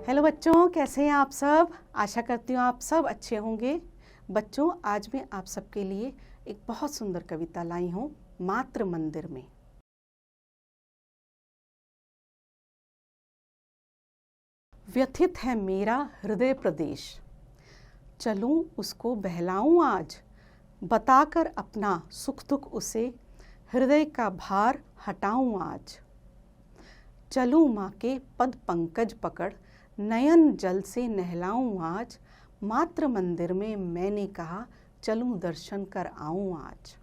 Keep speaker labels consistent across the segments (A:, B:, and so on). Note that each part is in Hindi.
A: हेलो बच्चों, कैसे हैं आप सब। आशा करती हूँ आप सब अच्छे होंगे। बच्चों, आज मैं आप सबके लिए एक बहुत सुंदर कविता लाई हूँ मातृ मंदिर में। व्यथित है मेरा हृदय प्रदेश, चलूं उसको बहलाऊं आज, बताकर अपना सुख दुख उसे, हृदय का भार हटाऊं आज। चलूं माँ के पद पंकज पकड़, नयन जल से नहलाऊं आज, मातृ मंदिर में मैंने कहा चलूं दर्शन कर आऊं आज।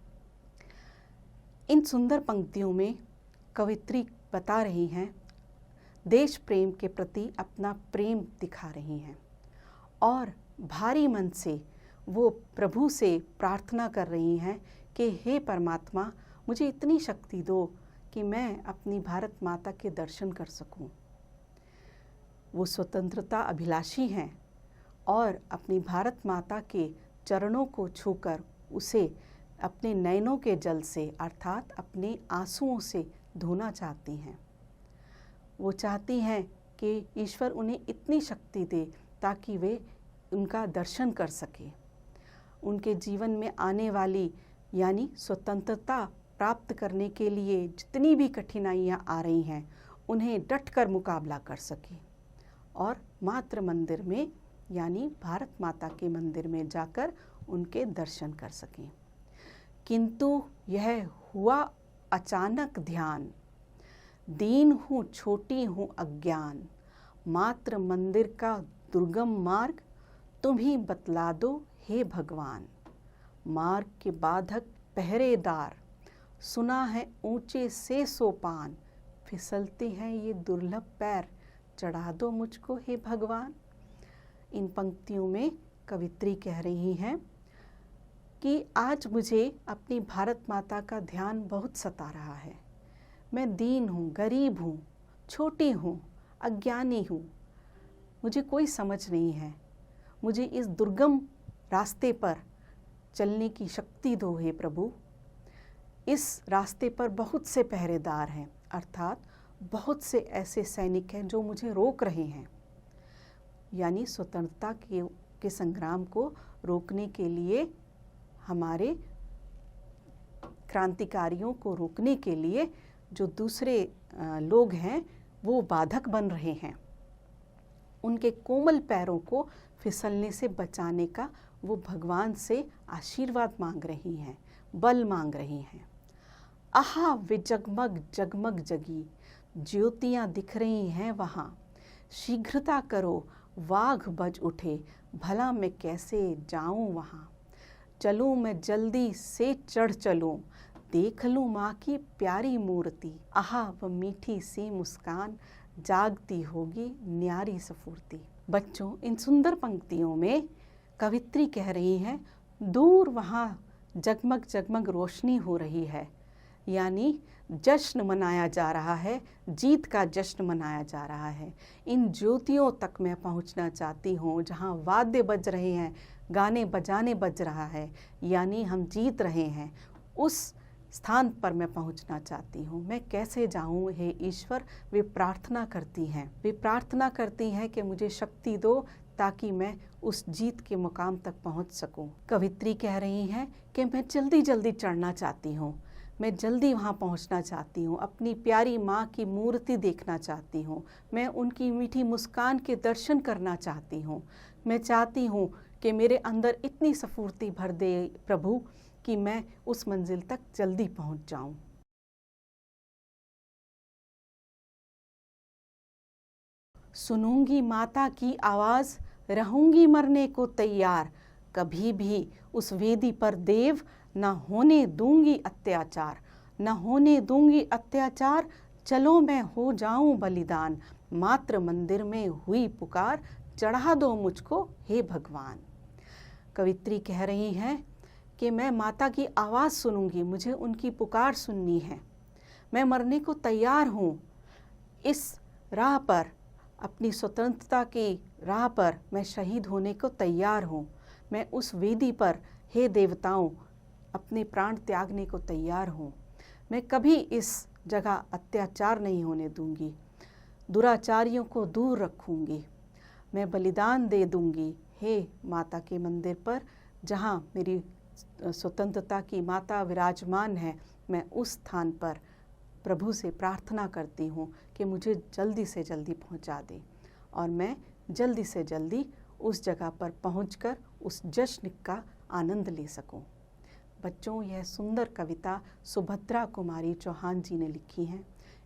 A: इन सुंदर पंक्तियों में कवित्री बता रही हैं, देश प्रेम के प्रति अपना प्रेम दिखा रही हैं और भारी मन से वो प्रभु से प्रार्थना कर रही हैं कि हे परमात्मा, मुझे इतनी शक्ति दो कि मैं अपनी भारत माता के दर्शन कर सकूं। वो स्वतंत्रता अभिलाषी हैं और अपनी भारत माता के चरणों को छूकर उसे अपने नयनों के जल से अर्थात अपने आंसुओं से धोना चाहती हैं। वो चाहती हैं कि ईश्वर उन्हें इतनी शक्ति दे ताकि वे उनका दर्शन कर सके। उनके जीवन में आने वाली यानी स्वतंत्रता प्राप्त करने के लिए जितनी भी कठिनाइयाँ आ रही हैं उन्हें डटकर मुकाबला कर सके और मातृ मंदिर में यानी भारत माता के मंदिर में जाकर उनके दर्शन कर सकें। किंतु यह हुआ अचानक ध्यान, दीन हूँ छोटी हूँ अज्ञान, मातृ मंदिर का दुर्गम मार्ग तुम ही बतला दो हे भगवान। मार्ग के बाधक पहरेदार, सुना है ऊंचे से सोपान, फिसलते हैं ये दुर्लभ पैर, चढ़ा दो मुझको हे भगवान। इन पंक्तियों में कवित्री कह रही हैं कि आज मुझे अपनी भारत माता का ध्यान बहुत सता रहा है। मैं दीन हूँ, गरीब हूँ, छोटी हूँ, अज्ञानी हूँ, मुझे कोई समझ नहीं है। मुझे इस दुर्गम रास्ते पर चलने की शक्ति दो हे प्रभु। इस रास्ते पर बहुत से पहरेदार हैं अर्थात बहुत से ऐसे सैनिक हैं जो मुझे रोक रहे हैं, यानी स्वतंत्रता के संग्राम को रोकने के लिए, हमारे क्रांतिकारियों को रोकने के लिए जो दूसरे लोग हैं वो बाधक बन रहे हैं। उनके कोमल पैरों को फिसलने से बचाने का वो भगवान से आशीर्वाद मांग रही हैं, बल मांग रही हैं। आहा वे जगमग जगमग जगी, ज्योतियाँ दिख रही हैं वहाँ, शीघ्रता करो वाघ बज उठे, भला मैं कैसे जाऊँ वहाँ। चलूँ मैं जल्दी से चढ़ चलूँ, देख लूँ माँ की प्यारी मूर्ति, आहा वह मीठी सी मुस्कान, जागती होगी न्यारी स्फूर्ति। बच्चों, इन सुंदर पंक्तियों में कवित्री कह रही हैं, दूर वहाँ जगमग जगमग रोशनी हो रही है, यानी जश्न मनाया जा रहा है, जीत का जश्न मनाया जा रहा है। इन ज्योतियों तक मैं पहुंचना चाहती हूँ जहाँ वाद्य बज रहे हैं, गाने बजाने बज रहा है, यानी हम जीत रहे हैं। उस स्थान पर मैं पहुंचना चाहती हूँ। मैं कैसे जाऊँ हे ईश्वर। वे प्रार्थना करती हैं, वे प्रार्थना करती हैं कि मुझे शक्ति दो ताकि मैं उस जीत के मुकाम तक पहुँच सकूँ। कवित्री कह रही हैं कि मैं जल्दी जल्दी चढ़ना चाहती हूँ, मैं जल्दी वहाँ पहुँचना चाहती हूँ, अपनी प्यारी माँ की मूर्ति देखना चाहती हूँ, मैं उनकी मीठी मुस्कान के दर्शन करना चाहती हूँ। मैं चाहती हूँ कि मेरे अंदर इतनी स्फूर्ति भर दे प्रभु कि मैं उस मंजिल तक जल्दी पहुँच जाऊँ। सुनूंगी माता की आवाज़, रहूंगी मरने को तैयार, कभी भी उस वेदी पर देव न होने दूंगी अत्याचार, न होने दूंगी अत्याचार, चलो मैं हो जाऊं बलिदान, मातृ मंदिर में हुई पुकार, चढ़ा दो मुझको हे भगवान। कवित्री कह रही हैं कि मैं माता की आवाज़ सुनूंगी, मुझे उनकी पुकार सुननी है, मैं मरने को तैयार हूँ। इस राह पर, अपनी स्वतंत्रता की राह पर मैं शहीद होने को तैयार हूँ। मैं उस वेदी पर हे देवताओं अपने प्राण त्यागने को तैयार हूँ। मैं कभी इस जगह अत्याचार नहीं होने दूंगी, दुराचारियों को दूर रखूंगी। मैं बलिदान दे दूंगी हे माता के मंदिर पर, जहाँ मेरी स्वतंत्रता की माता विराजमान है। मैं उस स्थान पर प्रभु से प्रार्थना करती हूँ कि मुझे जल्दी से जल्दी पहुँचा दे और मैं जल्दी से जल्दी उस जगह पर पहुंचकर उस जश्न का आनंद ले सकूं। बच्चों, यह सुंदर कविता सुभद्रा कुमारी चौहान जी ने लिखी है।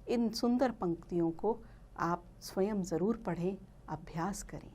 A: इन सुंदर पंक्तियों को आप स्वयं ज़रूर पढ़ें, अभ्यास करें।